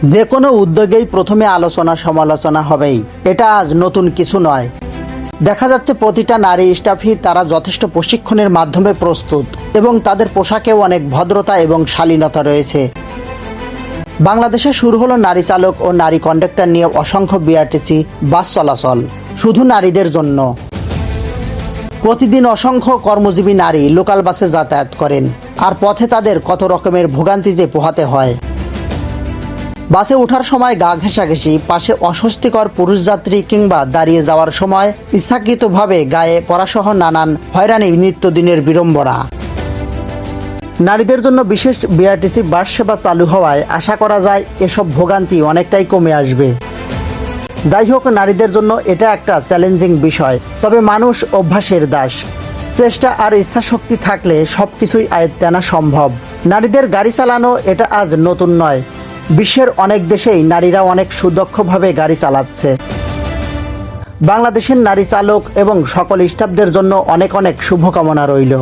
যে কোনো উদ্যোগেই প্রথমে আলোচনা সমালোচনা হবেই, এটা আজ নতুন কিছু নয়। দেখা যাচ্ছে প্রতিটা নারী স্টাফই তারা যথেষ্ট প্রশিক্ষণের মাধ্যমে প্রস্তুত এবং তাদের পোশাকেও অনেক ভদ্রতা এবং শালীনতা রয়েছে। বাংলাদেশে শুরু হলো নারী চালক ও নারী কন্ডাক্টর নিয়ে অসংখ্য বিআরটিসি বাস চলাচল, শুধু নারীদের জন্য। প্রতিদিন অসংখ্য কর্মজীবী নারী লোকাল বাসে যাতায়াত করেন, আর পথে তাদের কত রকমের ভোগান্তি যে পোহাতে হয়। বাসে ওঠার সময় গা ঘেঁষাঘেঁষি, পাশে অস্বস্তিকর পুরুষ যাত্রী কিংবা দাঁড়িয়ে যাওয়ার সময় ইচ্ছাকৃতভাবে গায়ে পরাসহ নানান হয়রানি নিত্যদিনের বিড়ম্বনা। নারীদের জন্য বিশেষ বিআরটিসি বাস সেবা চালু হওয়ায় আশা করা যায় এসব ভোগান্তি অনেকটাই কমে আসবে। যাই হোক, নারীদের জন্য এটা একটা চ্যালেঞ্জিং বিষয়, তবে মানুষ অভ্যাসের দাস। চেষ্টা আর ইচ্ছাশক্তি থাকলে সব কিছুই আয়ত্তে আনা সম্ভব। নারীদের গাড়ি চালানো এটা আজ নতুন নয়। বিশ্বের অনেক দেশেই নারীরা অনেক সুদক্ষভাবে গাড়ি চালাচ্ছে। বাংলাদেশের নারী চালক এবং সকল স্টাফদের জন্য অনেক অনেক শুভকামনা রইল।